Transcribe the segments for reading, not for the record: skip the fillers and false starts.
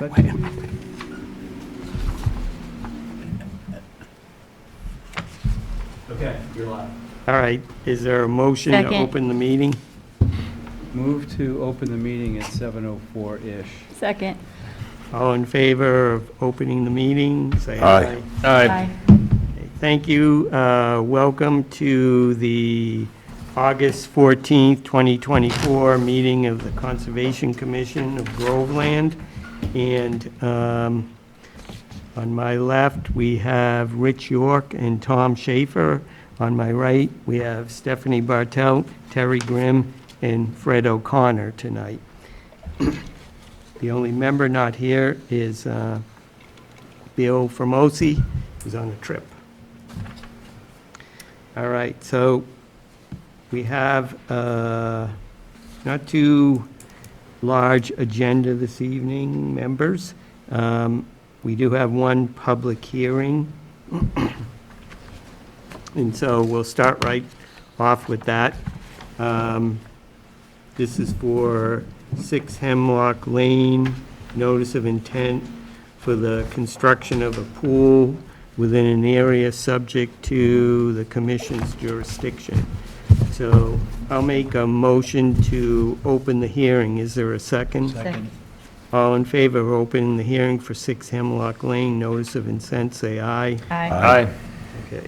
Okay, you're live. All right, is there a motion to Second. open the meeting? Move to open the meeting at 7:04-ish. Second. All in favor of opening the meeting, say Aye. aye. Aye. Okay, thank you. Welcome to the August 14th, 2024 meeting of the Conservation Commission of Groveland. And on my left, we have Rich York and Tom Schaefer. On my right, we have Stephanie Bartelt, Terry Grimm, and Fred O'Connor tonight. The only member not here is Bill Formosi, who's on a trip. All right, so we have not too large agenda this evening, members. We do have one public hearing. And so we'll start right off with that. This is for 6 Hemlock Lane, notice of intent for the construction of a pool within an area subject to the commission's jurisdiction. So I'll make a motion to open the hearing. Is there a second? Second. All in favor of opening the hearing for 6 Hemlock Lane, notice of intent, say aye. Aye. Aye. Okay.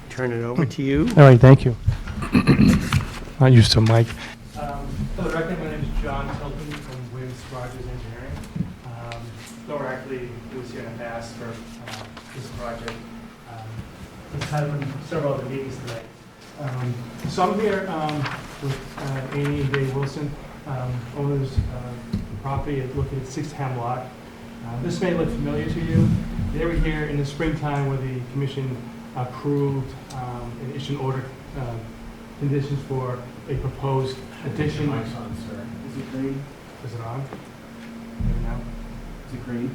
Turn it over to you. All right, thank you. Not used to a mic. For the record, my name is John Tilton from Williams Rogers Engineering. Laura actually was here in the past for this project. We've had several other meetings tonight. So I'm here with Amy and Dave Wilson, owners of the property located at 6 Hemlock. This may look familiar to you. They were here in the springtime where the commission approved and issued order conditions for a proposed addition. Mic's on, sir. Is it green? Is it on? Maybe now? Is it green?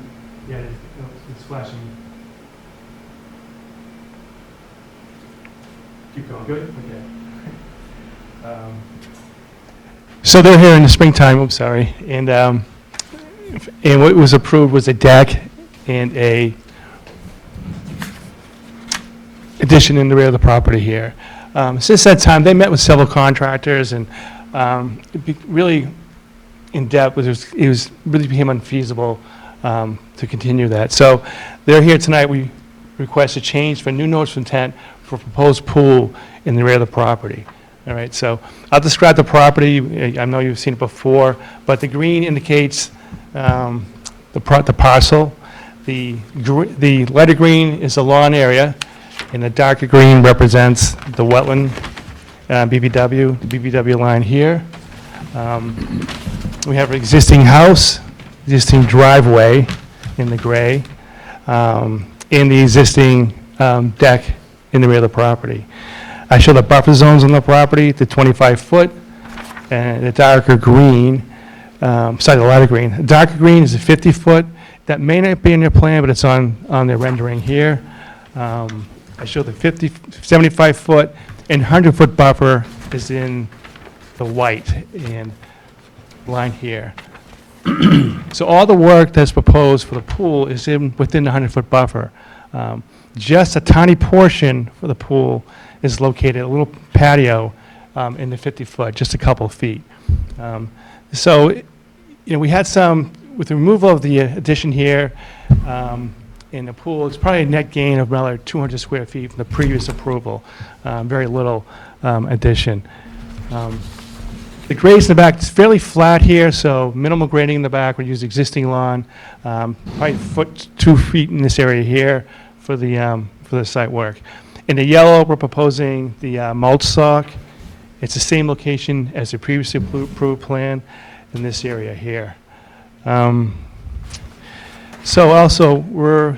Yeah, it is. No, it's flashing. Keep going. Good? Okay. So they're here in the springtime, oops, sorry, and what was approved was a deck and a addition in the rear of the property here. Since that time, they met with several contractors and really in depth, it was really became unfeasible to continue that. So they're here tonight. We request a change for new notice of intent for proposed pool in the rear of the property. All right, so I'll describe the property. I know you've seen it before, but the green indicates the parcel. The lighter green is the lawn area, and the darker green represents the wetland, BBW, the BBW line here. We have an existing house, existing driveway in the gray, and the existing deck in the rear of the property. I show the buffer zones on the property, the 25-foot, and the darker green, the lighter green. The darker green is a 50-foot. That may not be in your plan, but it's on the rendering here. I show the 75-foot and 100-foot buffer is in the white and line here. So all the work that's proposed for the pool is within the 100-foot buffer. Just a tiny portion for the pool is located, a little patio in the 50-foot, just a couple of feet. So, we had some, with the removal of the addition here in the pool, it's probably a net gain of about 200 square feet from the previous approval, very little addition. The grades in the back, it's fairly flat here, so minimal grading in the back. We use existing lawn, probably a foot, 2 feet in this area here for the site work. In the yellow, we're proposing the mulch sock. It's the same location as the previously approved plan in this area here. So also, we're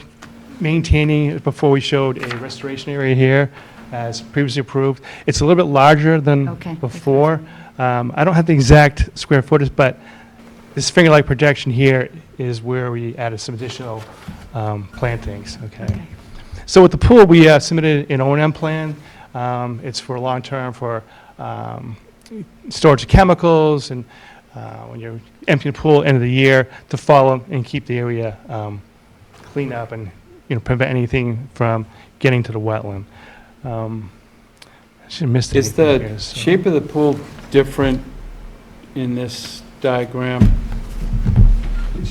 maintaining, before we showed a restoration area here as previously approved. It's a little bit larger than Okay. before. I don't have the exact square footage, but this finger-like projection here is where we added some additional plantings, okay? So with the pool, we submitted an O&M plan. It's for long-term for storage of chemicals and when you're empty the pool end of the year to follow and keep the area clean up and, prevent anything from getting to the wetland. I should have missed Is anything the here, so- shape of the pool different in this diagram? Oh,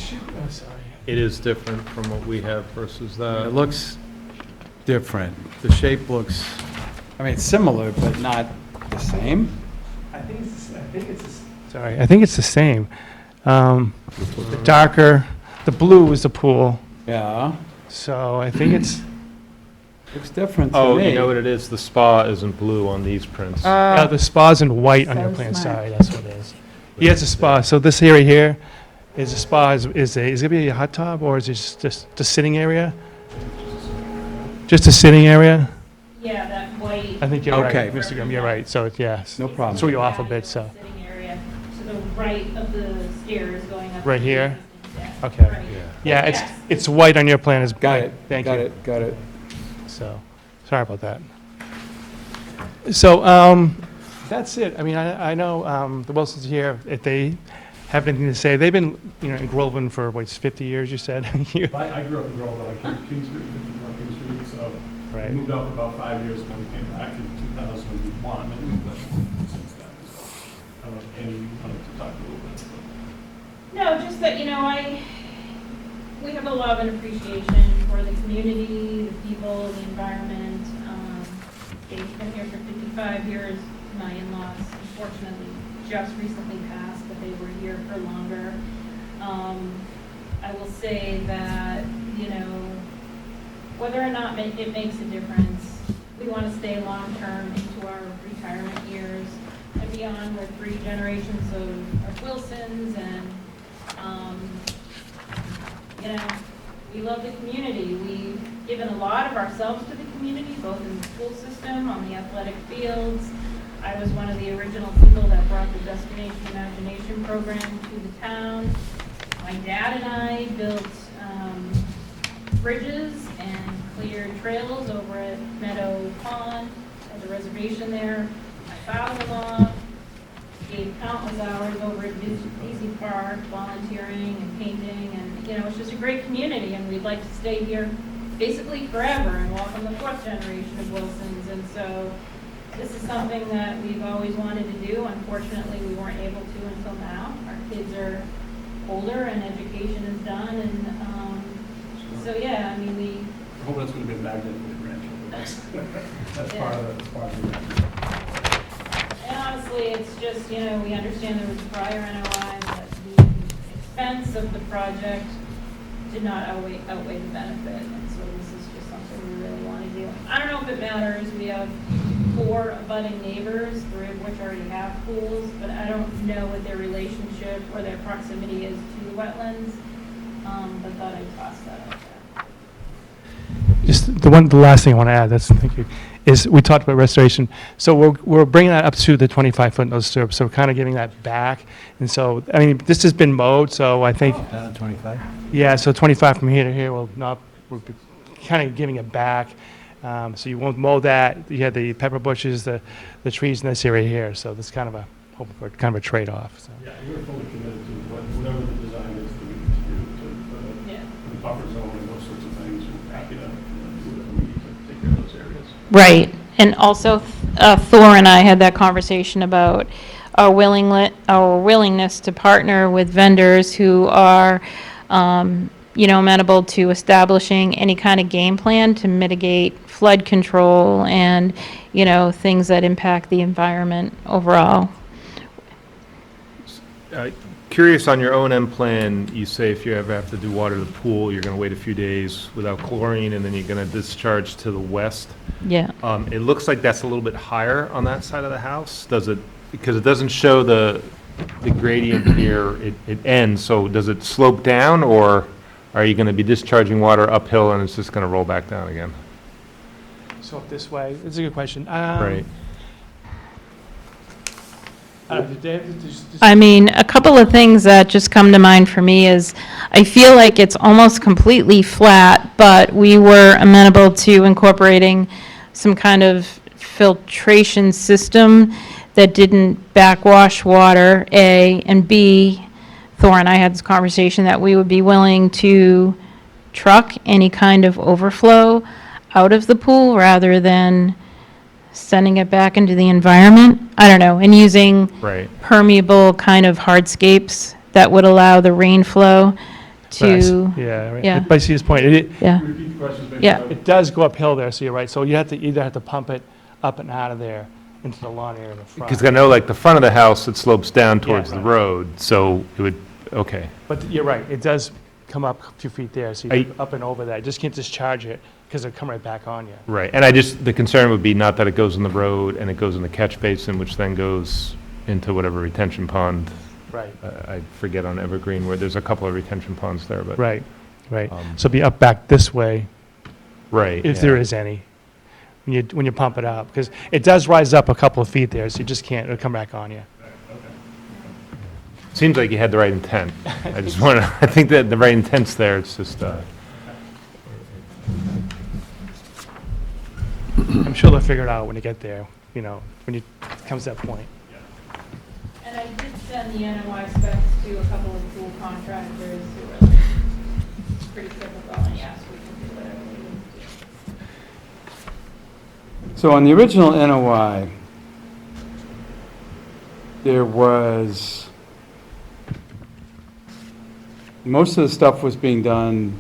sorry. It is different from what we have versus It that. looks different. The shape looks, it's similar, but not the same. I think it's the same. The darker, the blue is the pool, Yeah, so I think it's, looks different to Oh, me. you know what it is? The spa isn't blue on these prints. the spa's in white on your So plan smart. side, that's what it is. Yeah, it's a spa, so this area here is a spa, is it gonna be a hot tub, or is it just a sitting area? Just a sitting area? Yeah, that white. I think you're right, Okay. Mr. Grimm, you're right, so, yes. No problem. Threw you off a bit, so. Sitting area to the right of the stairs going up. Right to the here? existing deck. Okay. Right. Yeah, Yes. it's white on your plan, is Got it, Thank got you. it, got it. So, sorry about that. So, that's it. I mean, I know the Wilsons here, if they have anything to say, they've been, in Groveland for, what, 50 years, you said? You- I grew up in Groveland, I came to King Street, 54 King Street, so I Right. moved out for about 5 years when we came back in 2001, and we've been since then. So, I don't know, if Andy, you wanted to talk a little bit? No, just that, we have a love and appreciation for the community, the people, the environment. Dave's been here for 55 years. My in-laws, unfortunately, just recently passed, but they were here for longer. I will say that, whether or not it makes a difference, we want to stay long-term into our retirement years and beyond. We're 3 generations of Wilsons, and, we love the community. We've given a lot of ourselves to the community, both in the school system, on the athletic fields. I was one of the original people that brought the Destination Imagination program to the town. My dad and I built bridges and cleared trails over at Meadow Pond, at the reservation there. My father-in-law gave countless hours over at Daisy Park, volunteering and painting, and, it's just a great community, and we'd like to stay here basically forever and welcome the 4th generation of Wilsons. And so this is something that we've always wanted to do. Unfortunately, we weren't able to until now. Our kids are older and education is done, and so, yeah, we, I hope that's going to be a magnet for the grandchildren. That's Yeah. part of the and honestly, it's just, we understand there was prior NOI, but the expense of the project did not outweigh the benefit, and so this is just something we really want to do. I don't know if it matters, we have 4 abutting neighbors, 3 of which already have pools, but I don't know what their relationship or their proximity is to the wetlands, but thought I'd toss that out there. Just the last thing I want to add, thank you, is we talked about restoration. So we're bringing that up to the 25-foot no disturb, so we're kind of giving that back. And so, this has been mowed, so I think, 25? yeah, so 25 from here to here will not, we're kind of giving it back. So you won't mow that. You had the pepper bushes, the trees in this area here, so this is kind of a, hoping for kind of a trade-off, so. Yeah, we're fully committed to whatever the design is to do, Yeah. the buffer zone and those sorts of things. We're happy to do whatever we need to take care of those areas. Right, and also Thor and I had that conversation about our willingness to partner with vendors who are, amenable to establishing any kind of game plan to mitigate flood control and, things that impact the environment overall. Curious on your O&M plan, you say if you ever have to do water to the pool, you're going to wait a few days without chlorine, and then you're going to discharge to the west. Yeah. It looks like that's a little bit higher on that side of the house. Does it, because it doesn't show the gradient here, it ends, so does it slope down, or are you going to be discharging water uphill and it's just going to roll back down again? So up this way, it's a good question. Right. A couple of things that just come to mind for me is, I feel like it's almost completely flat, but we were amenable to incorporating some kind of filtration system that didn't backwash water, A, and B, Thor and I had this conversation that we would be willing to truck any kind of overflow out of the pool rather than sending it back into the environment. I don't know, and using Right. permeable kind of hardscapes that would allow the rain flow to, Yeah, right. Yeah. But I see his point. yeah, Repeat the question, maybe. Yeah. It does go uphill there, so you're right. So you have to either have to pump it up and out of there into the lawn area in the front. Because I know like the front of the house, it slopes down towards the right. road, so it would, okay. But you're right, it does come up a few feet there, so Are you you- go up and over that. You just can't discharge it because it'll come right back on you. Right, and the concern would be not that it goes in the road and it goes in the catch basin, which then goes into whatever retention pond. Right, I forget on Evergreen where there's a couple of retention ponds there, but. right, right. Um, So be up back this way, Right. if yeah. there is any, when you pump it up. Because it does rise up a couple of feet there, so you just can't, it'll come back on you. Seems like you had the right intent. I just want to, I think that the right intent's there, it's just, I'm sure they'll figure it out when you get there, when it comes to that point. And I did send the NOI specs to a couple of pool contractors who were like, pretty typical, and yes, we can do whatever we need to do. So on the original NOI, there was, most of the stuff was being done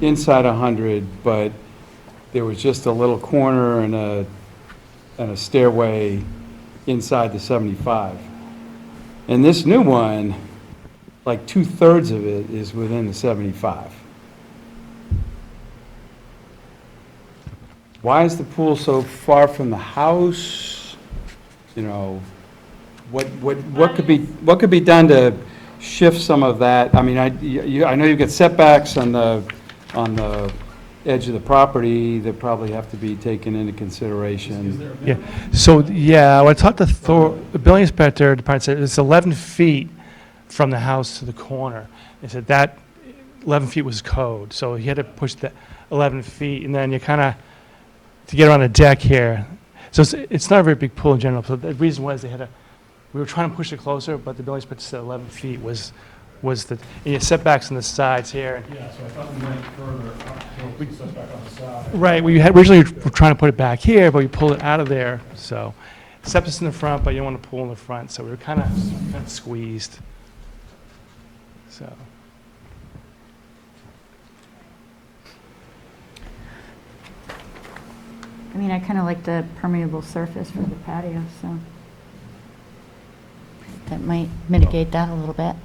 inside 100, but there was just a little corner and a stairway inside the 75. And this new one, like 2/3 of it is within the 75. Why is the pool so far from the house? What could be done to shift some of that? I mean, I know you've got setbacks on the edge of the property that probably have to be taken into consideration. Yeah, so, when I talked to Thor, the building inspector, department said it's 11 feet from the house to the corner. They said that 11 feet was code, so he had to push the 11 feet, and then you kind of, to get around the deck here. So it's not a very big pool in general, so the reason was we were trying to push it closer, but the building inspector said 11 feet was the, and you setbacks on the sides here. Yeah, so I thought we went further up, we set back on the side. Right, we had originally were trying to put it back here, but we pulled it out of there, so. Septic's in the front, but you don't want to pool in the front, so we were kind of squeezed. So, I mean, I kind of like the permeable surface for the patio, so that might mitigate that a little bit.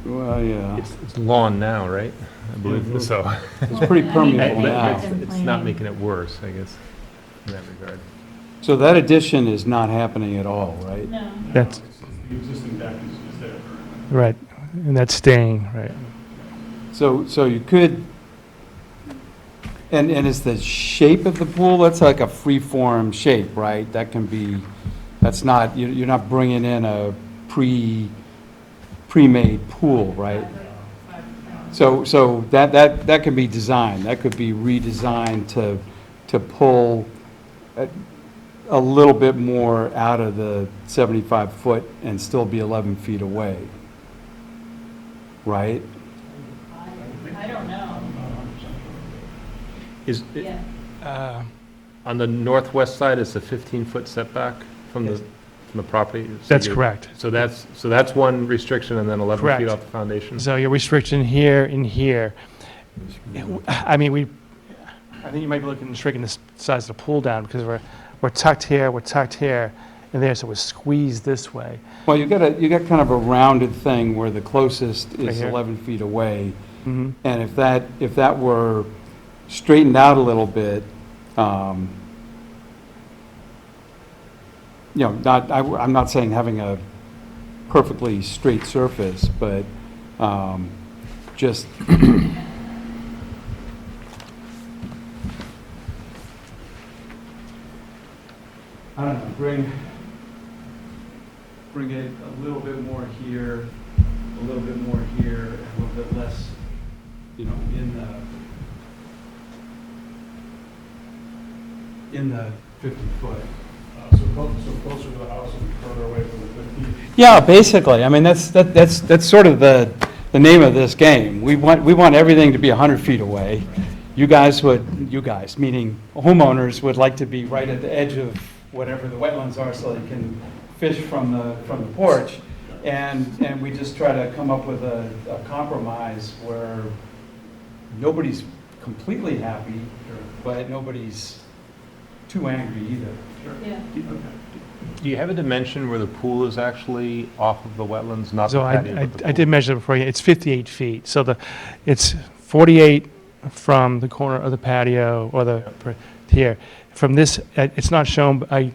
Well, yeah, it's lawn now, right? I believe, so. it's pretty permeable now. It's not making it worse, I guess, in that regard. So that addition is not happening at all, right? No. that's, The existing deck is there. right, and that's staying, right. So you could, and is the shape of the pool, that's like a free-form shape, right? That can be, that's not, you're not bringing in a pre-made pool, right? So that can be designed, that could be redesigned to pull a little bit more out of the 75-foot and still be 11 feet away, right? I don't know, Is, yeah. on the northwest side, is the 15-foot setback from the property? So That's you're- correct. So that's one restriction, and then 11 feet Correct. off the foundation? So your restriction here and here. I mean, I think you might be looking at shrinking the size of the pool down because we're tucked here, and there, so we're squeezed this way. Well, you got kind of a rounded thing where the closest Right is here? 11 feet away. Mhm. And if that were straightened out a little bit, I'm not saying having a perfectly straight surface, but just, I don't know, bring it a little bit more here, a little bit more here, and a little bit less, in the 50-foot. So closer to the house and further away from the 50? Yeah, basically, I mean, that's sort of the name of this game. We want everything to be 100 feet away. You guys, meaning homeowners, would like to be right at the edge of whatever the wetlands are so they can fish from the porch. And we just try to come up with a compromise where nobody's completely happy, but nobody's too angry either. Yeah. Do you have a dimension where the pool is actually off of the wetlands, not the So patio? but the I pool? did measure it before, it's 58 feet. So it's 48 from the corner of the patio or here. From this, it's not shown, but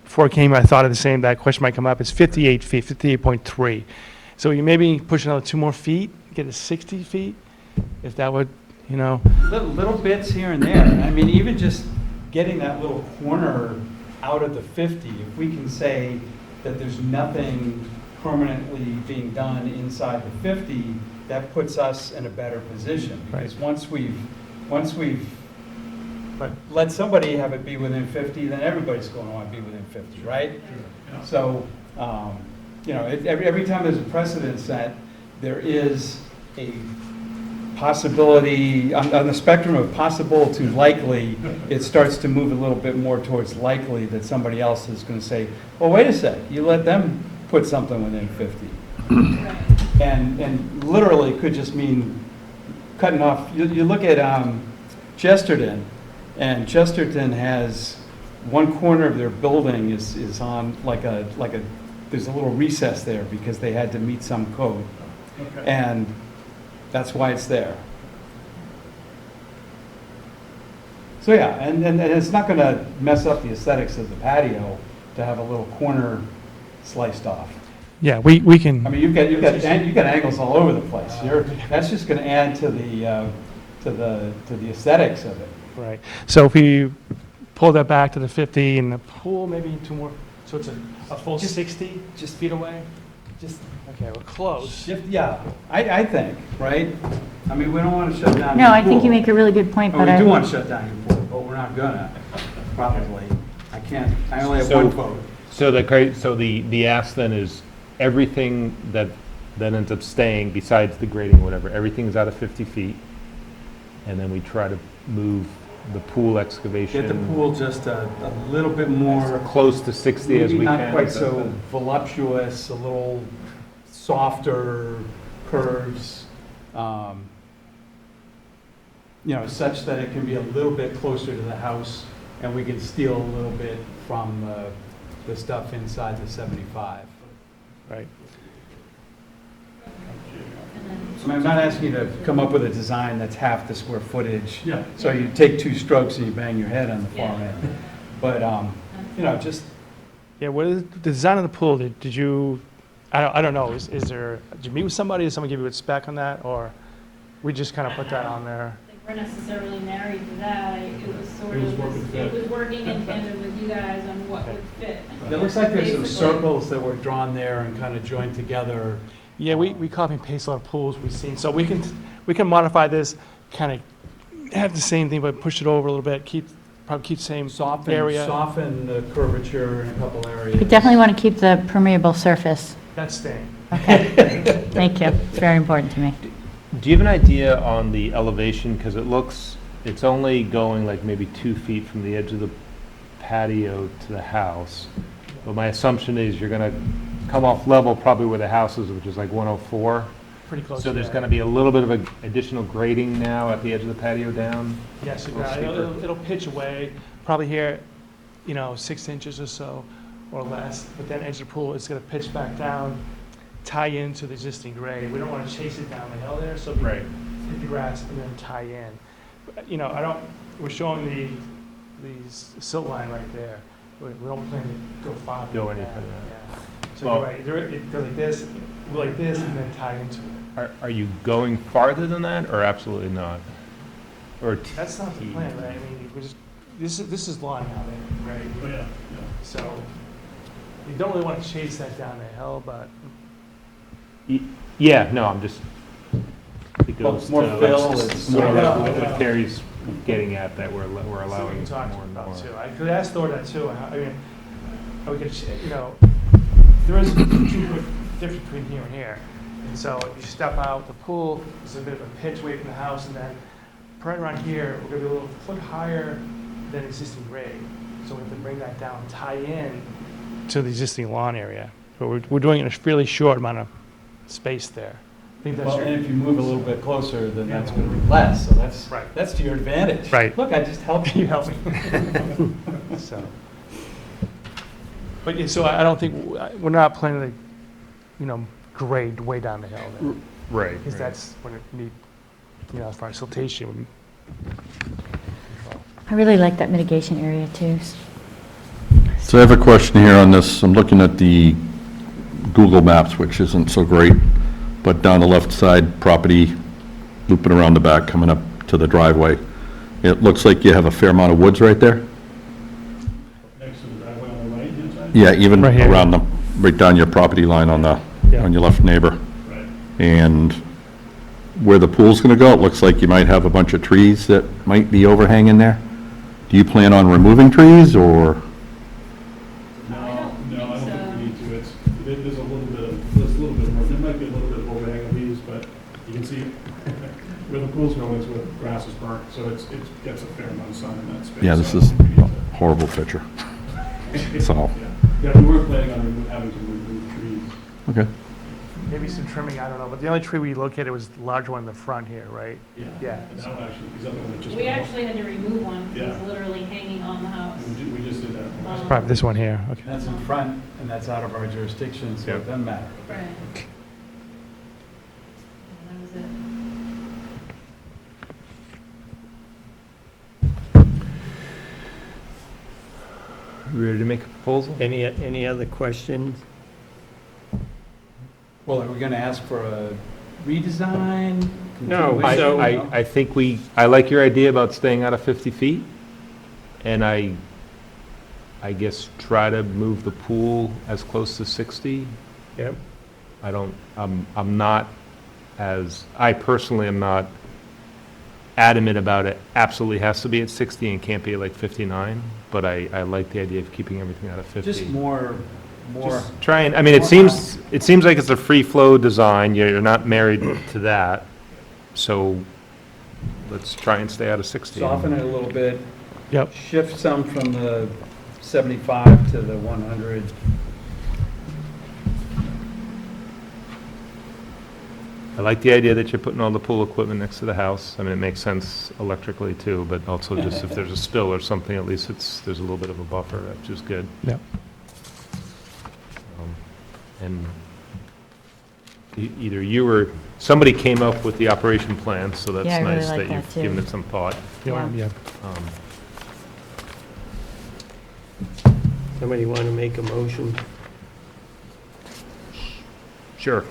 before I came, I thought of the same, that question might come up. It's 58 feet, 58.3. So you maybe push another 2 more feet, get it 60 feet, if that would, Little bits here and there. I mean, even just getting that little corner out of the 50, if we can say that there's nothing permanently being done inside the 50, that puts us in a better position. Because once we've let somebody have it be within 50, then everybody's going to want to be within 50, right? So, every time there's a precedent set, there is a possibility, on the spectrum of possible to likely, it starts to move a little bit more towards likely that somebody else is going to say, well, wait a sec, you let them put something within 50. Right. And literally could just mean cutting off. You look at Chesterton, and Chesterton has one corner of their building is on like a there's a little recess there because they had to meet some code, and that's why it's there. So yeah, and it's not going to mess up the aesthetics of the patio to have a little corner sliced off. yeah, we can. I mean, you've got angles all over the place. That's just going to add to the aesthetics of it. Right. So if we pull that back to the 50 and the pool, maybe 2 more, so it's a full 60 just feet away? Okay, we're close. Yeah, I think, right? I mean, we don't want to shut down. No, your I think you pool. make a really good point, Or but we do I, want to shut down your pool, but we're not gonna, probably. I only have So- one vote. So the ask then is everything that ends up staying besides the grading, whatever, everything's out of 50 feet. And then we try to move the pool excavation. Get the pool just a little bit more, Close to 60 as maybe we can. not quite so voluptuous, a little softer curves, such that it can be a little bit closer to the house, and we can steal a little bit from the stuff inside the 75. Right. I mean, I'm not asking you to come up with a design that's half the square footage. Yeah. So you take 2 strokes and you bang your head on the far Yeah. end. But, just, Yeah, what is the design of the pool? Did you, I don't know, is there, did you meet with somebody? Did someone give you a spec on that? Or we just kind of put that on there? I think we're necessarily married to that. It was sort It was of, working fit. it was working in tandem with you guys on what would fit. it looks like there's some Basically. circles that were drawn there and kind of joined together. Yeah, we copy and paste a lot of pools we've seen. So we can modify this, kind of have the same thing, but push it over a little bit, probably keep the same area. Soften the curvature in a couple areas. we definitely want to keep the permeable surface. That's staying. Okay, thank you. It's very important to me. Do you have an idea on the elevation? Because it's only going like maybe 2 feet from the edge of the patio to the house. But my assumption is you're going to come off level probably where the house is, which is like 104. Pretty close. So there's yeah. going to be a little bit of an additional grading now at the edge of the patio down? Yes, little it'll pitch away, probably here, 6 inches or so, or less. But then edge of the pool, it's going to pitch back down, tie into the existing grade. We don't want to chase it down the hill there, so we Right. hit the grass and then tie in. But, we're showing the silt line right there. We don't plan to go far. Go beyond any that, further. yeah. So Well- you're right, it goes like this, and then tie into it. Are you going farther than that, or absolutely not? Or That's not the plan, right? I mean, this is lawn now, right? Oh, yeah, yeah. So you don't really want to chase that down the hill, but Yeah, no, I'm just, it Well, goes to, more fill, that's it's just sort of more- what Terry's getting at, that we're so we allowing can talk more and about more. too. I could ask Thor that too. I mean, we could, you know, there is a 2-foot difference between here and here. And so if you step out the pool, there's a bit of a pitch away from the house, and then right around here, we're gonna be a little foot higher than existing grade. So we have to bring that down, tie in to the existing lawn area. But we're doing it in a fairly short amount of space there. I think that's Well, your, and if you move a little bit closer, then that's going to be less, so Right. that's to your advantage. Right. Look, I just helped you you. help me. So. But, yeah, so I don't think, we're not planning to, you know, grade way down the hill there. Right. Because that's when it need, you know, as far as siltation. I really like that mitigation area too. So I have a question here on this. I'm looking at the Google Maps, which isn't so great, but down the left side, property looping around the back, coming up to the driveway. It looks like you have a fair amount of woods right there. Next to the driveway on the right-hand side? Yeah, even Right here. around the, right down your property line on the, Yeah. on your left neighbor. Right. And where the pool's gonna go, it looks like you might have a bunch of trees that might be overhanging there. Do you plan on removing trees, or? No, I don't no, I don't think think so. we need to. There's a little bit more, there might be a little bit of overhang of leaves, but you can see where the pool's going is where the grass is burnt, so it gets a fair amount of sun in that space. Yeah, this so I is don't think we need a horrible picture. to- So, Yeah, we weren't planning on having to remove trees. okay. Maybe some trimming, I don't know, but the only tree we located was the large one in the front here, right? Yeah. And that one actually, is that the one that just? We went off? actually had to remove one, because it Yeah. was literally hanging on the house. We just did that. Um, Probably this one here, okay. That's in front, and that's out of our jurisdiction, so Yep. it doesn't matter. Right. And that was it. We ready to make a proposal? Any other questions? Well, are we going to ask for a redesign? No, I, So- I think I like your idea about staying out of 50 feet, and I guess try to move the pool as close to 60. Yep. I'm not I personally am not adamant about it absolutely has to be at 60 and can't be at like 59, but I like the idea of keeping everything out of 50. Just more, Just try and, I mean, it seems like it's a free flow design, you're not married to that, so let's try and stay out of 60. soften it a little bit. Yep. Shift some from the 75 to the 100. I like the idea that you're putting all the pool equipment next to the house. I mean, it makes sense electrically too, but also just if there's a spill or something, at least there's a little bit of a buffer, which is good. Yep. And either you or, somebody came up with the operation plan, so that's Yeah, I really nice like that that you've too. given it some thought. Yeah. Somebody want to make a motion? Sure.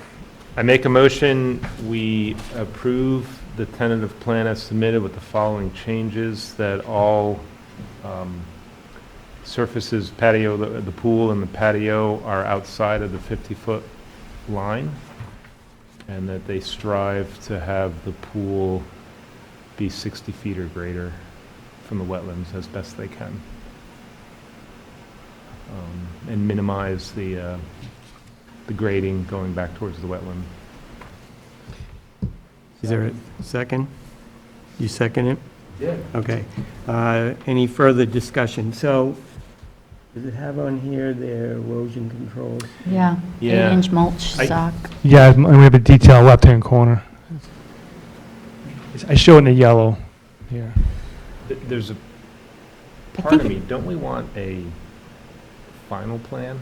I make a motion, we approve the tentative plan as submitted with the following changes, that all surfaces, patio, the pool and the patio are outside of the 50-foot line, and that they strive to have the pool be 60 feet or greater from the wetlands as best they can, and minimize the grading going back towards the wetland. Is there a second? You second it? Yeah. Okay. Any further discussion? So, does it have on here their erosion controls? Yeah. Yeah. 8-inch mulch I- sock. Yeah, and we have a detail left-hand corner. I show it in the yellow here. There's a I part of think me, don't we want a final plan?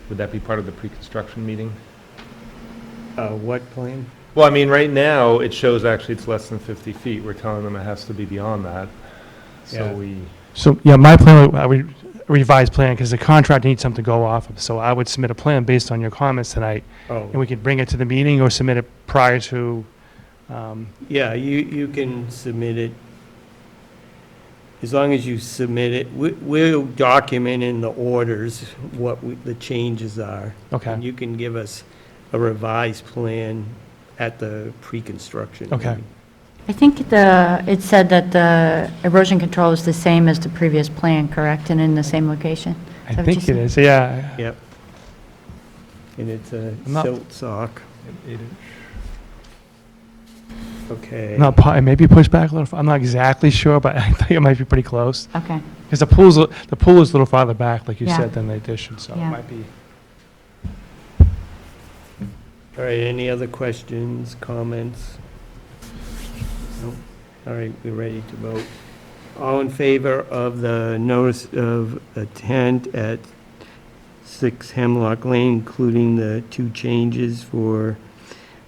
Would that be part of the pre-construction meeting? What plan? Well, I mean, right now, it shows actually it's less than 50 feet. We're telling them it has to be beyond that. So Yeah. we, So, yeah, my plan, a revised plan, because the contract needs something to go off of. So I would submit a plan based on your comments tonight, and Oh, we could bring it to the meeting or submit it prior to, yeah, you can submit it. As long as you submit it, we'll document in the orders what the changes are. okay. And you can give us a revised plan at the pre-construction. Okay. meeting. I think it said that the erosion control is the same as the previous plan, correct? And in the same location? I So think just- it is, yeah. Yep. And it's a I'm not- silt sock. Okay. Not, it may be pushed back a little, I'm not exactly sure, but I think it might be pretty close. Okay, Because the pool is a little farther back, like you Yeah. said, than the addition, so it Yeah. might be. All right, any other questions, comments? Nope. All right, we're ready to vote. All in favor of the notice of intent at 6 Hemlock Lane, including the 2 changes for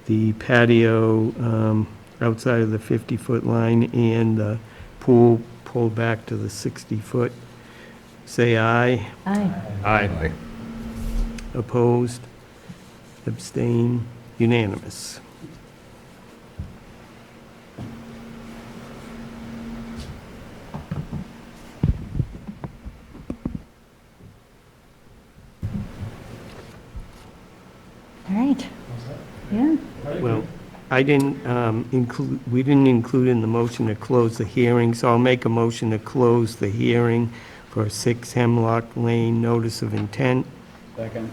the patio outside of the 50-foot line and the pool pulled back to the 60-foot, say aye. aye. Aye. Opposed? Abstain? Unanimous. All right, yeah. Well, I didn't include, we didn't include in the motion to close the hearing, so I'll make a motion to close the hearing for 6 Hemlock Lane notice of intent. Second.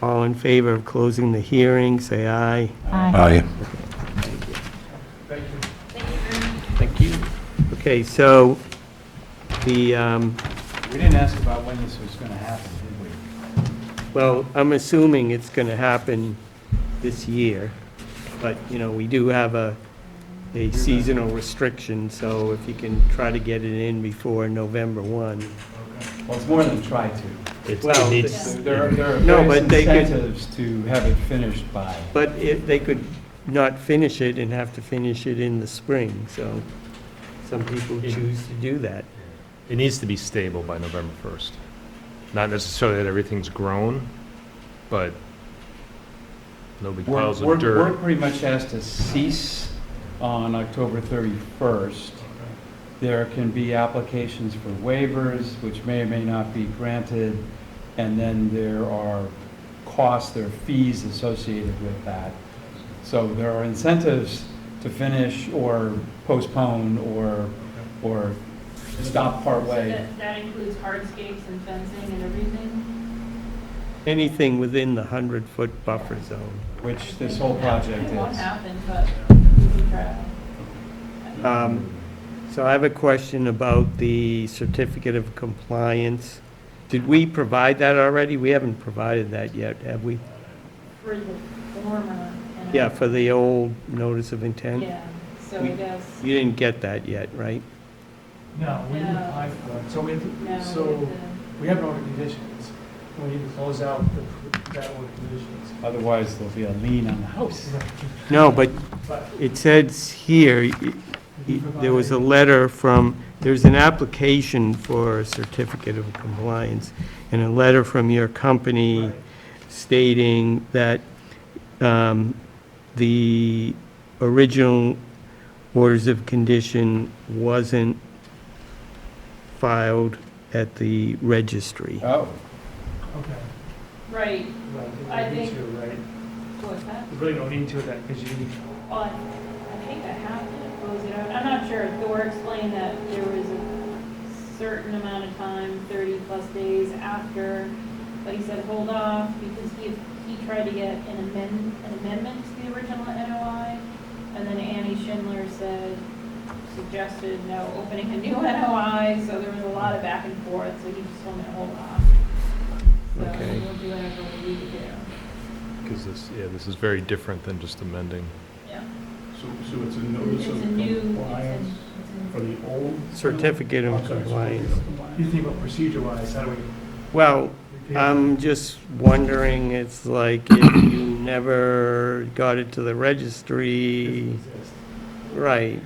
All in favor of closing the hearing, say aye. Aye. Thank you very much. Thank you. Okay, so the, We didn't ask about when this was going to happen, did we? well, I'm assuming it's going to happen this year, but, you know, we do have a seasonal restriction, so if you can try to get it in before November 1. Well, it's more than try to. Well, There are No, various but they could- incentives to have it finished by. But if they could not finish it and have to finish it in the spring, so some people choose to do that. It needs to be stable by November 1st. Not necessarily that everything's grown, but no big piles of Work dirt. pretty much has to cease on October 31st. There can be applications for waivers, which may or may not be granted, and then there are costs, there are fees associated with that. So there are incentives to finish or postpone or stop partway. That includes hardscapes and fencing and everything? Anything within the 100-foot buffer zone. Which this whole project It won't is. happen, but we can try. So I have a question about the certificate of compliance. Did we provide that already? We haven't provided that yet, have we? For the former. and- Yeah, for the old notice of intent? Yeah, so I We- guess, You didn't get that yet, right? No, we didn't No. apply for it. So we, no, so we have an order of conditions. We need to close out that order of conditions. Otherwise, there'll be a lien on the house. No, but But it says here, there was a letter from, there's an application for a certificate of compliance, and a letter from your company stating that the original orders of condition wasn't filed at the registry. Oh, Okay. right, Right, I you need think- to, right? what's that? You really don't need to that because you need, Well, I think I have to close it out. I'm not sure. Thor explained that there was a certain amount of time, 30-plus days after, but he said hold off because he tried to get an amendment to the original NOI, and then Annie Schindler suggested no, opening a new NOI, so there was a lot of back and forth, so he just told me to hold off. So Okay. we'll do whatever we need to do. Because this is very different than just amending. Yeah. So it's a notice It's of a new, compliance for the old? Certificate of Okay. compliance. you think about procedure-wise, how do we? Well, I'm just wondering, it's like if you never got it to the registry, right?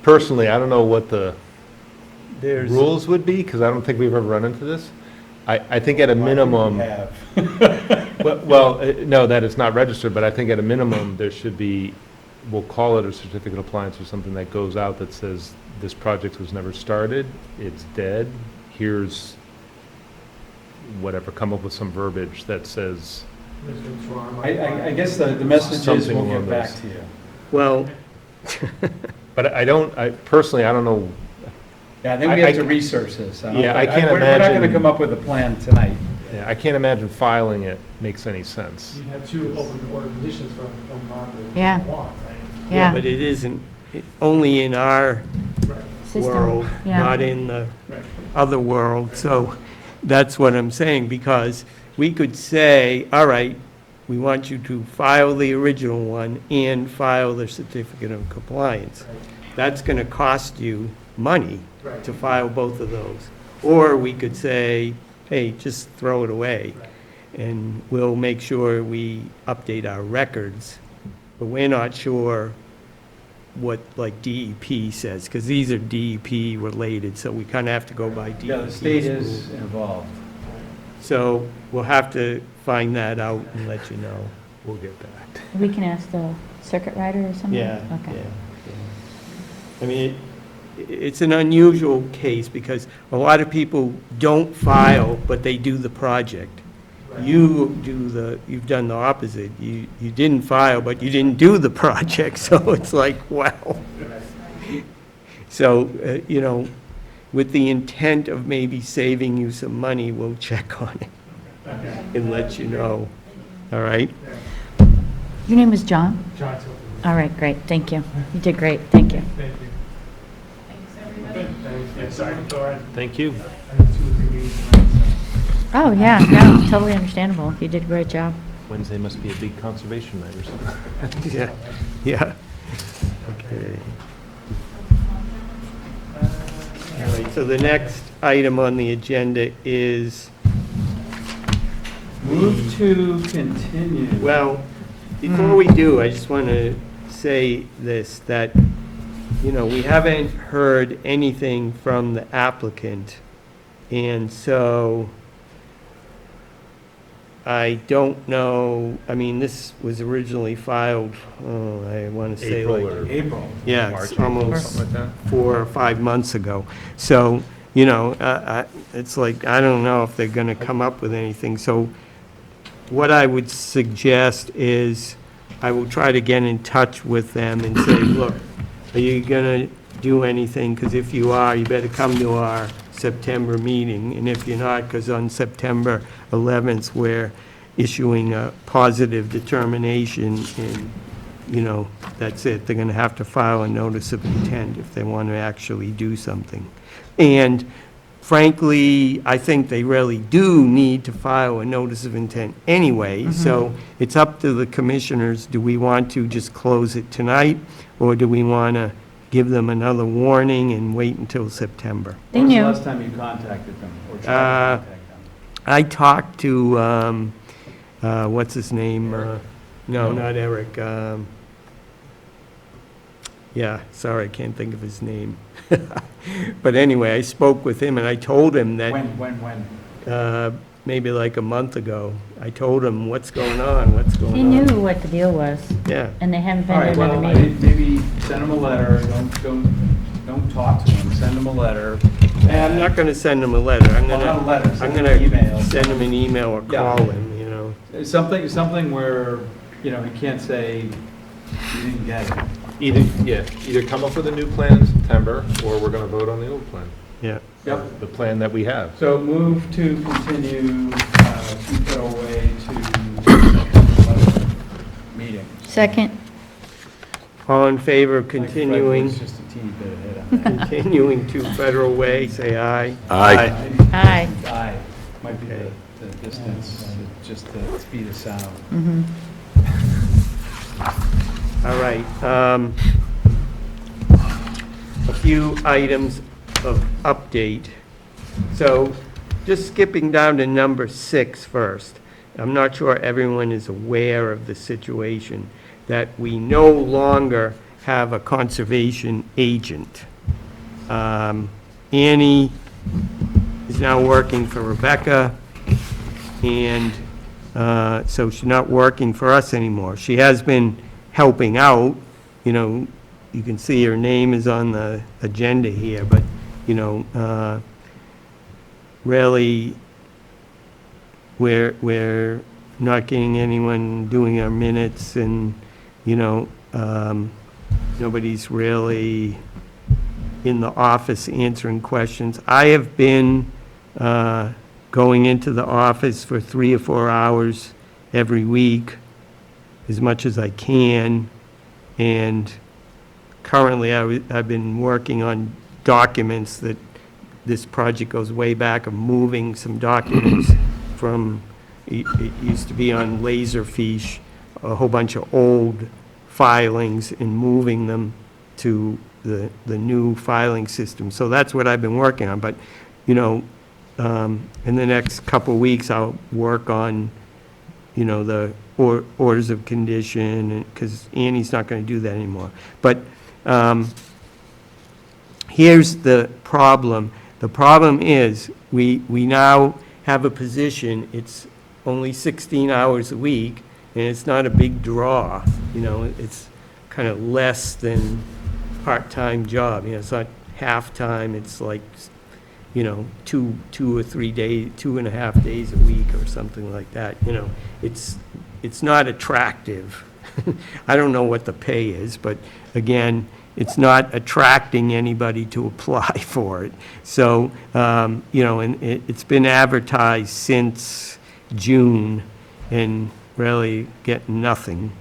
Personally, I don't know what the There's, rules would be, because I don't think we've ever run into this. I think at a minimum, we have. no, that it's not registered, but I think at a minimum, there should be, we'll call it a certificate of compliance or something that goes out that says, this project was never started, it's dead, here's whatever, come up with some verbiage that says, I guess the message is Something we'll along get back those. to you. well, but I personally, I don't know, Yeah, I think we have to research this. don't Yeah, I think- can't We're not going to imagine- come up with a plan tonight. Yeah, I can't imagine filing it makes any sense. You have two open order conditions for open market. Yeah. One, right? Yeah, But it isn't, only in our Right, system, world, yeah. not in the right. other world. So that's what I'm saying, because we could say, all right, we want you to file the original one and file the certificate of compliance. That's going to cost you money Right. to file both of those. Or we could say, hey, just throw it away, and we'll make sure we update our records, but we're not sure what, like, DEP says, because these are DEP related, so we kind of have to go by DEP. Yeah, the state rules. is involved. So we'll have to find that out and let you know. We'll get that. We can ask the circuit rider or something? Yeah, Okay. I mean, it's an unusual case because a lot of people don't file, but they do the project. You've done the opposite. You didn't file, but you didn't do the project, so it's like, wow. So, with the intent of maybe saving you some money, we'll check on it and let you know. All right? Your name is John? John Tilton. All right, great, thank you. You did great, thank you. Thank you. Thanks, everybody. Yeah, sorry, go ahead. Thank you. I have 2 or 3 meetings tonight, so. Oh, yeah, no, totally understandable. You did a great job. Wednesday must be a big conservation night or something. Yeah, yeah. Okay. All right, so the next item on the agenda is, Move to continue. well, before we do, I just want to say this, that, we haven't heard anything from the applicant, and so I don't know, I mean, this was originally filed, I want to say April like, or April. yeah, March, it's almost something like that. 4 or 5 months ago. So, it's like, I don't know if they're going to come up with anything. So what I would suggest is I will try to get in touch with them and say, look, are you going to do anything? Because if you are, you better come to our September meeting. And if you're not, because on September 11th, we're issuing a positive determination and, that's it. They're going to have to file a notice of intent if they want to actually do something. And frankly, I think they really do need to file a notice of intent anyway. So it's up to the commissioners. Do we want to just close it tonight? Or do we want to give them another warning and wait until September? They When was the knew. last time you contacted them? Or tried to contact them? I talked to, what's his name? No, not Eric. Yeah, sorry, I can't think of his name. But anyway, I spoke with him and I told him that When? maybe like a month ago. I told him what's going on. He knew what the deal was, Yeah, and they haven't All been to right, another well, meeting. maybe send them a letter, don't talk to them, send them a letter. I'm not going to send him a letter. I'm Well, not a going letter, to, send them an email. send him an email or Yeah. call him, Something where, you can't say you didn't get it. Either come up with a new plan in September, or we're gonna vote on the old plan, Yeah. Yep. the plan that we have. So move to continue 2 Federal Way to meeting. Second, All in favor of My friend continuing, was just a teeny bit ahead on that. continuing to Federal Way, say aye. Aye. aye. Aye. Might be Okay. the distance, just the speed of sound. Mhm. All right. A few items of update. So just skipping down to number 6 first. I'm not sure everyone is aware of the situation, that we no longer have a conservation agent. Annie is now working for Rebecca, and so she's not working for us anymore. She has been helping out, you can see her name is on the agenda here, but, really, we're not getting anyone doing our minutes, and, nobody's really in the office answering questions. I have been going into the office for 3 or 4 hours every week, as much as I can, and currently I've been working on documents that, this project goes way back, of moving some documents from, it used to be on Laserfiche, a whole bunch of old filings, and moving them to the new filing system. So that's what I've been working on, but, you know, in the next couple of weeks, I'll work on, you know, the orders of condition, because Annie's not going to do that anymore. But here's the problem. The problem is, we now have a position, it's only 16 hours a week, and it's not a big draw, you know, it's kind of less than part-time job, you know, it's not half-time, it's like, you know, 2 or 3 days, 2.5 days a week or something like that, you know, it's not attractive. I don't know what the pay is, but again, it's not attracting anybody to apply for it. So, you know, and it's been advertised since June and really getting nothing.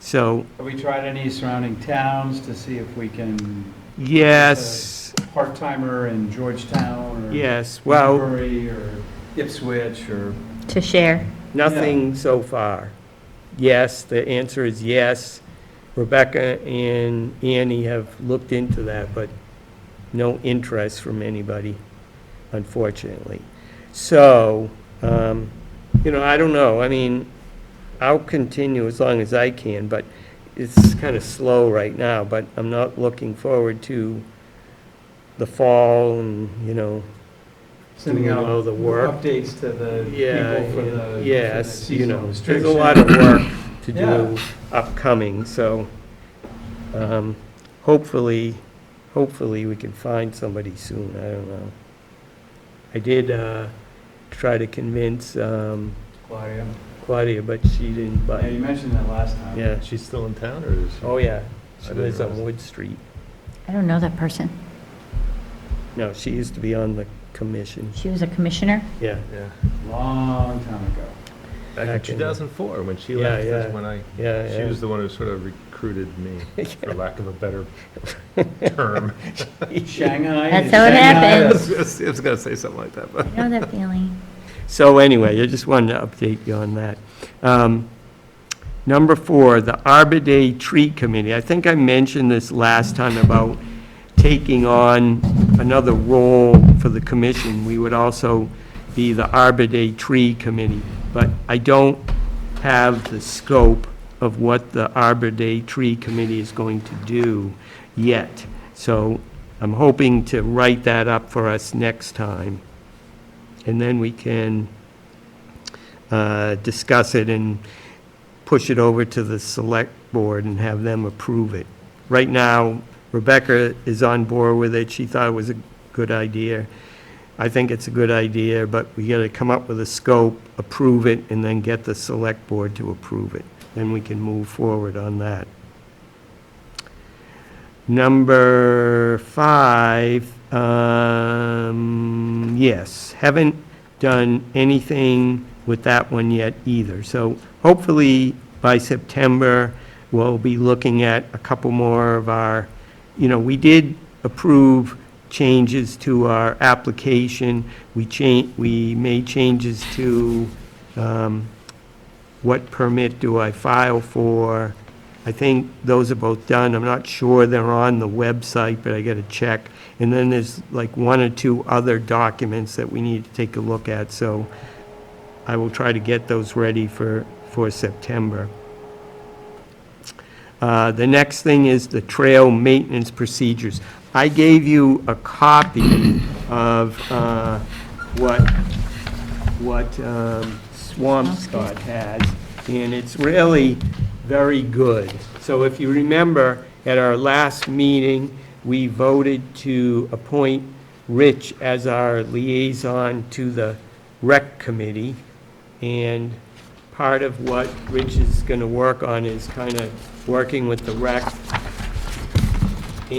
So, Have we tried any surrounding towns to see if we can? yes, Part-timer in Georgetown or? yes, well, Newbury or Ipswich or? To share. nothing so far. Yes, the answer is yes. Rebecca and Annie have looked into that, but no interest from anybody, unfortunately. So, you know, I don't know. I mean, I'll continue as long as I can, but it's kind of slow right now, but I'm not looking forward to the fall and, you know, Sending doing out all the work. updates to the Yeah, people for the. yes, for the you know, seasonal there's a lot of work to Yeah. do upcoming, so, hopefully we can find somebody soon, I don't know. I did, try to convince, Claudia. Claudia, but she didn't Yeah, you bite. mentioned that last time. Yeah, She's still in town, or is she? oh, yeah, I she didn't lives on realize. Wood Street. I don't know that person. No, she used to be on the commission, She was a commissioner. yeah. Yeah. Long time ago. Back in Back in- 2004, when she Yeah, left, yeah. that's when Yeah, she yeah. was the one who sort of recruited me, for lack of a better term. Shanghai. That's how it I happens. was gonna say something like that, but. I know that feeling. So anyway, I just wanted to update you on that. Number 4, the Arbor Day Tree Committee. I think I mentioned this last time about taking on another role for the commission. We would also be the Arbor Day Tree Committee, but I don't have the scope of what the Arbor Day Tree Committee is going to do yet. So I'm hoping to write that up for us next time. And then we can discuss it and push it over to the select board and have them approve it. Right now, Rebecca is on board with it. She thought it was a good idea. I think it's a good idea, but we got to come up with a scope, approve it, and then get the select board to approve it. Then we can move forward on that. Number 5, yes, haven't done anything with that one yet either. So hopefully by September, we'll be looking at a couple more of our, you know, we did approve changes to our application. We made changes to what permit do I file for. I think those are both done. I'm not sure they're on the website, but I got to check. And then there's like 1 or 2 other documents that we need to take a look at, so I will try to get those ready for September. The next thing is the trail maintenance procedures. I gave you a copy of what Swampscott has, and it's really very good. So if you remember, at our last meeting, we voted to appoint Rich as our liaison to the rec committee, and part of what Rich is going to work on is kind of working with the rec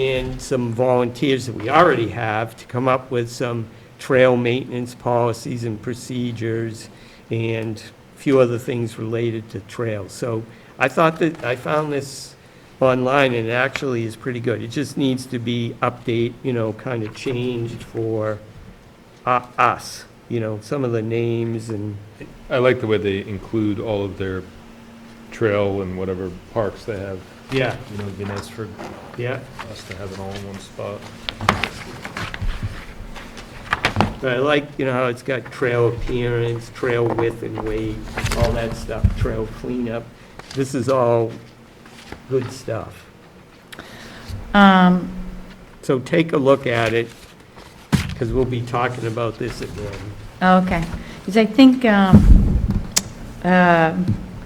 and some volunteers that we already have to come up with some trail maintenance policies and procedures and a few other things related to trails. So I thought that, I found this online and it actually is pretty good. It just needs to be kind of changed for us, some of the names and, I like the way they include all of their trail and whatever parks they have. yeah, It'd be nice for yeah. us to have it all in one spot. But I like, how it's got trail appearance, trail width and weight, all that stuff, trail cleanup. This is all good stuff. So take a look at it, because we'll be talking about this again. Okay, because I think,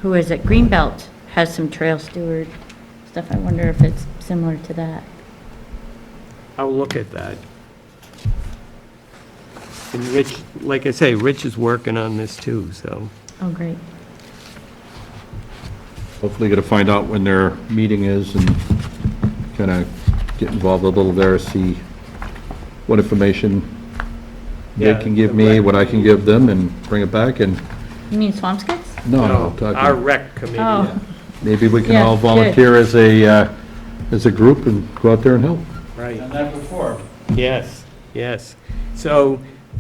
who is it, Greenbelt has some trail steward stuff. I wonder if it's similar to that. I'll look at that. And Rich, like I say, Rich is working on this too, so. Oh, great. Hopefully going to find out when their meeting is and kind of get involved a little there, see what information they Yeah, can give me, what I can give them, and bring it back, and, You mean Swampscotts? no, Our talking, rec committee. Oh, maybe we can Yeah, all good. volunteer as a group and go out there and help. Right. Done that before. Yes, yes. So,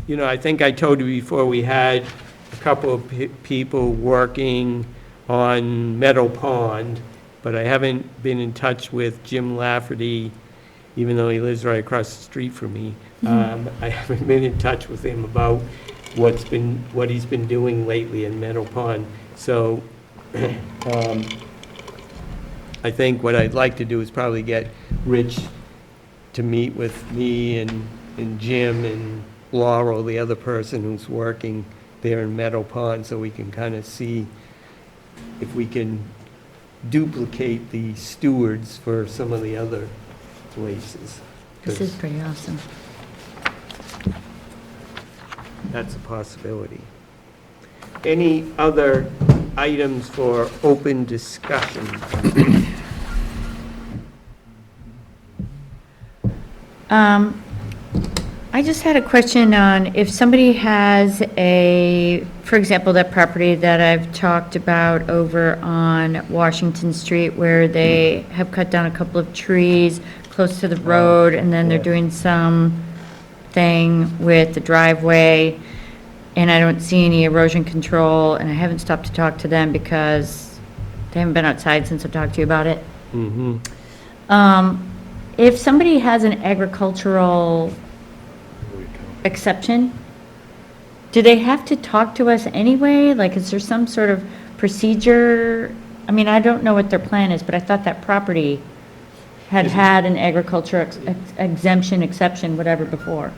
I think I told you before, we had a couple of people working on Meadow Pond, but I haven't been in touch with Jim Lafferty, even though he lives right across the street from me. I haven't been in touch with him about what he's been doing lately in Meadow Pond. So, I think what I'd like to do is probably get Rich to meet with me and Jim and Laurel, the other person who's working there in Meadow Pond, so we can kind of see if we can duplicate the stewards for some of the other places. this is 'Cause pretty awesome. that's a possibility. Any other items for open discussion? I just had a question on if somebody has for example, that property that I've talked about over on Washington Street where they have cut down a couple of trees close to the road and then they're yeah. doing some thing with the driveway and I don't see any erosion control and I haven't stopped to talk to them because they haven't been outside since I've talked to you about it. Mm-hmm. If somebody has an agricultural exception, do they have to talk to us anyway? Like, is there some sort of procedure? I mean, I don't know what their plan is, but I thought that property had an agriculture exemption, exception, whatever before.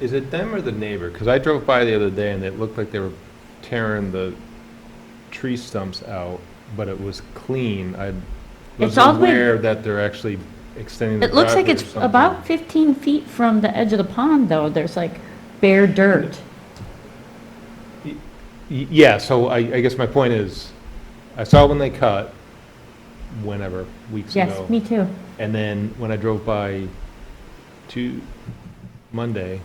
Is it them or the neighbor? Because I drove by the other day and it looked like they were tearing the tree stumps out, but it was clean. I It's wasn't all the way- aware that they're actually extending the It looks like driveway or it's something. about 15 feet from the edge of the pond, though. There's like bare dirt. Yeah, so I guess my point is, I saw when they cut, whenever, weeks ago. Yes, me too. And then when I drove by Monday,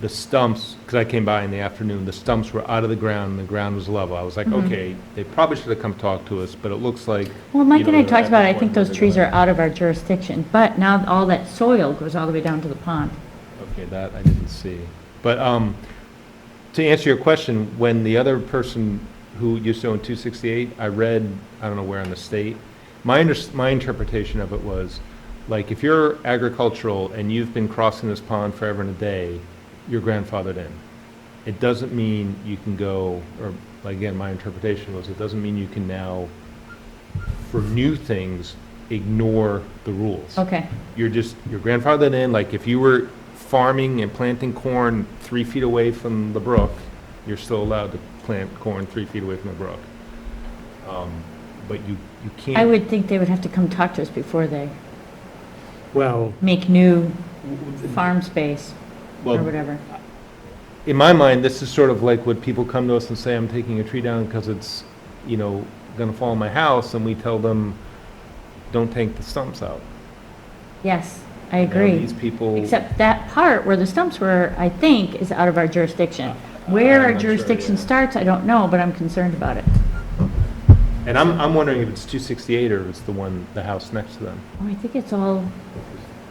the stumps, because I came by in the afternoon, the stumps were out of the ground and the ground was level. I was like, Mhm. okay, they probably should have come talk to us, but it looks like. Well, Mike you and know, I they're talked at about the it. I think point where those they're trees gonna- are out of our jurisdiction, but now all that soil goes all the way down to the pond. Okay, that I didn't see. But to answer your question, when the other person who used to own 268, I read, I don't know where in the state, my interpretation of it was, like, if you're agricultural and you've been crossing this pond forever and a day, you're grandfathered in. It doesn't mean you can go, or, like, again, my interpretation was, it doesn't mean you can now, for new things, ignore the rules. Okay, You're grandfathered in, like if you were farming and planting corn 3 feet away from the brook, you're still allowed to plant corn 3 feet away from the brook. But you can't. I would think they would have to come talk to us before they Well, make new farm space or Well, whatever. in my mind, this is sort of like when people come to us and say, I'm taking a tree down because it's, gonna fall on my house, and we tell them, don't take the stumps out. Yes, I Now, agree. These people. Except that part where the stumps were, I think, is out of our jurisdiction. Where I'm our not sure, jurisdiction yeah. starts, I don't know, but I'm concerned about it. And I'm wondering if it's 268 or if it's the house next to them. Oh, I think it's all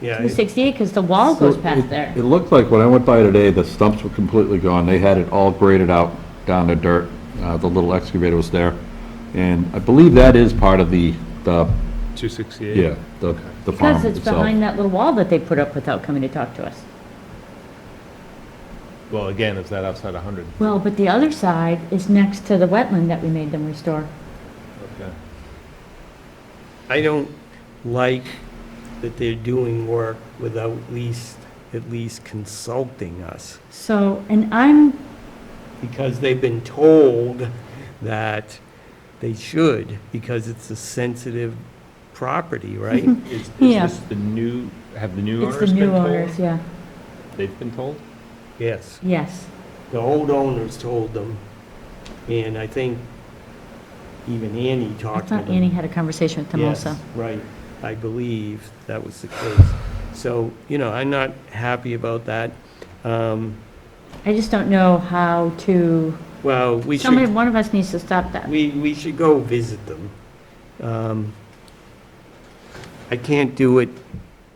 Yeah, 268 because the wall goes past there. It looked like when I went by today, the stumps were completely gone. They had it all graded out down to dirt. The little excavator was there. And I believe that is part of the 268? yeah, the farm Because it's itself. behind that little wall that they put up without coming to talk to us. Well, again, is that outside 100? Well, but the other side is next to the wetland that we made them restore. Okay. I don't like that they're doing work without at least consulting us, So, and I'm, because they've been told that they should, because it's a sensitive property, right? Is Yeah. this the new, have the new it's owners the been new told? owners, yeah. They've been told? Yes, Yes. the old owners told them, and I think even Annie I talked to them. thought Annie had a conversation with them Yes, also. right. I believe that was the case. So, I'm not happy about that. I just don't know how to, Well, somebody, one of us needs to stop that. we should go visit them. I can't do it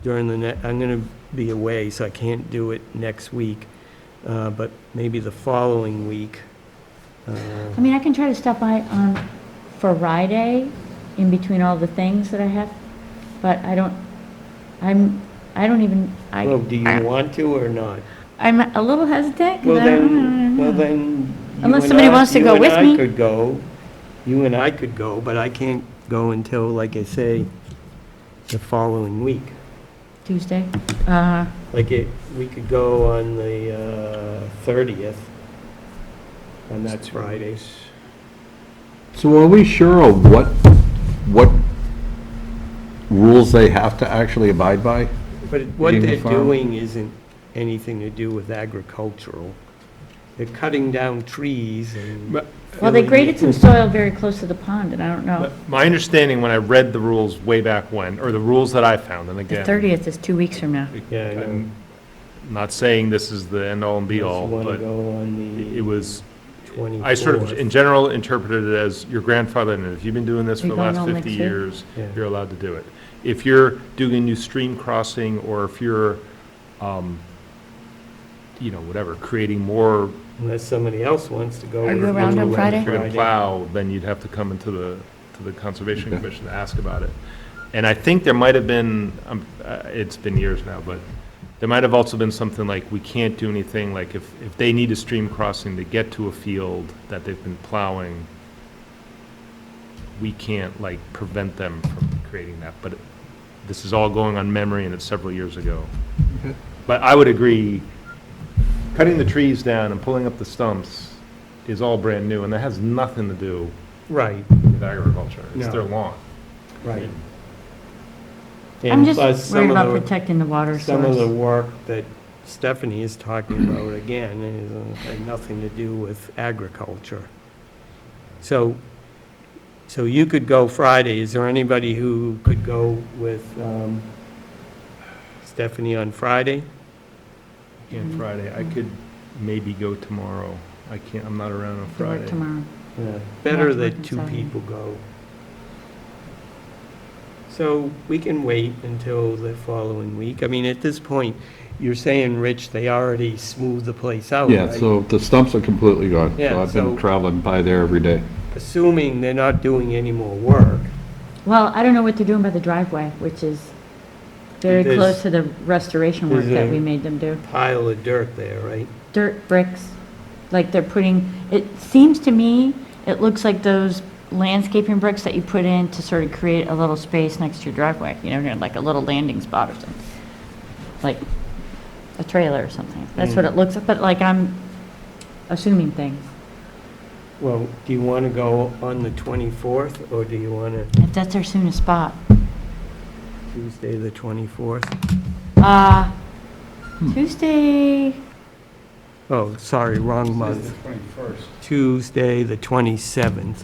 during I'm gonna be away, so I can't do it next week, but maybe the following week. I mean, I can try to stop by on Friday in between all the things that I have, but I don't even, Well, do you want to or not? I'm a little hesitant. 'cause Well, I don't- then. Unless somebody wants to go with me. You and I could go. You and I could go, but I can't go until, like I say, the following week. Tuesday. We could go on the 30th, and that's Friday. So are we sure of what rules they have to actually abide by? But what Being the they're farm. doing isn't anything to do with agricultural. They're cutting down trees and. Well, they graded some soil very close to the pond, and I don't know. My understanding when I read the rules way back when, or the rules that I found, and The again. 30th is 2 weeks from now. Yeah, I know. I'm not saying this is the end all and be all, Unless you want to but go on it was, the 24th. I sort of, in general, interpreted it as your grandfather, and if you've been doing this for You're the going last home 50 next week? years, Yeah. you're allowed to do it. If you're doing a new stream crossing, or if you're, whatever, creating more, Unless somebody else wants to go. Are you we'll around go on Friday? if you're gonna plow, then you'd have to come into the Conservation Commission to ask about it. And I think there might have been, it's been years now, but there might have also been something like, we can't do anything, like if they need a stream crossing to get to a field that they've been plowing, we can't like prevent them from creating that, but this is all going on memory and it's several years ago. But I would agree, cutting the trees down and pulling up the stumps is all brand new, and that has nothing to do Right, with agriculture. It's No. their lawn. right. I'm And just plus, worried about protecting the water some of the source. work that Stephanie is talking about, again, has nothing to do with agriculture. So you could go Friday. Is there anybody who could go with Stephanie on Friday? And Friday, I could maybe go tomorrow. I can't, I'm not around on To work Friday. tomorrow. Better Not that working two Saturday. people go. So we can wait until the following week. I mean, at this point, you're saying, Rich, they already smoothed the place out, Yeah, right? so the stumps are completely gone. Yeah, So I've been so- traveling by there every day. Assuming they're not doing any more work. Well, I don't know what they're doing by the driveway, which is very There's- close to the restoration work there's that a- we made them do. Pile of dirt there, right? Dirt, bricks, like they're putting, it seems to me, it looks like those landscaping bricks that you put in to sort of create a little space next to your driveway, like a little landing spot or something. Like a trailer or something. That's what it looks like, but like I'm assuming things. Well, do you want to go on the 24th, or do you want to If that's our soonest spot. Tuesday, the 24th? Tuesday, Oh, sorry, wrong month. 21st. Tuesday, the 27th.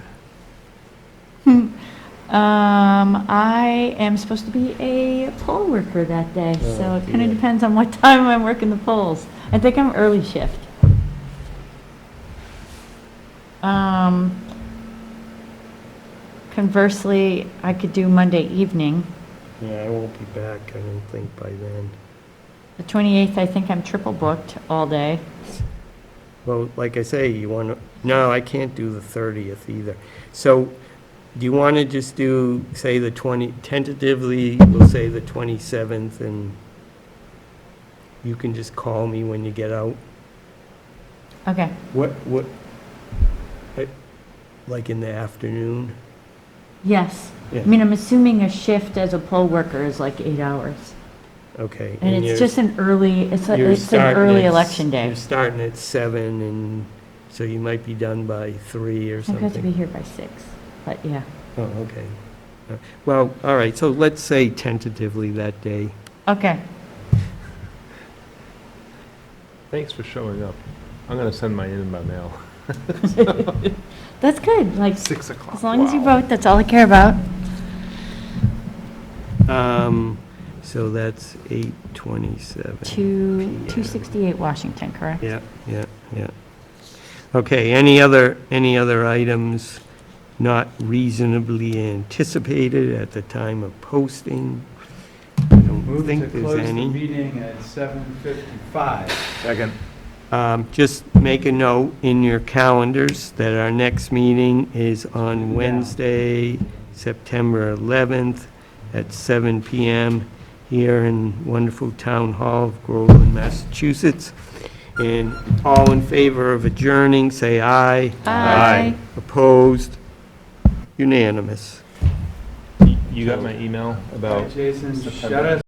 I am supposed to be a poll worker that day, so it kind of depends on what time I'm working the polls. I think I'm early shift. Conversely, I could do Monday evening. Yeah, I won't be back, I don't think, by then. The 28th, I think I'm triple booked all day. Well, like I say, you want to, no, I can't do the 30th either. So, do you want to just do, say, the 20, tentatively, we'll say the 27th, and you can just call me when you get out? Okay. What, like in the afternoon? Yes. Yeah. I mean, I'm assuming a shift as a poll worker is like 8 hours. Okay. And it's you're- just an early, it's you're an starting early at- election day. You're starting at 7, and so you might be done by 3 or I've got to be something. here by 6, but yeah. Oh, okay. Well, all right, so let's say tentatively that day. Okay. Thanks for showing up. I'm gonna send mine in by mail. That's good, like, 6 o'clock. as long as you vote, that's all I care about. So that's 8:27. 268 Washington, correct? Yeah, yeah, yeah. Okay, any other items not reasonably anticipated at the time of posting? I don't Move to think there's close the any. meeting at 7:55. Second. Just make a note in your calendars that our next meeting is on Wednesday, September 11th at 7 PM here in wonderful Town Hall of Groveland, Massachusetts. And all in favor of adjourning, say aye. Aye. Opposed? Unanimous. You got my email about Jason, September. shut us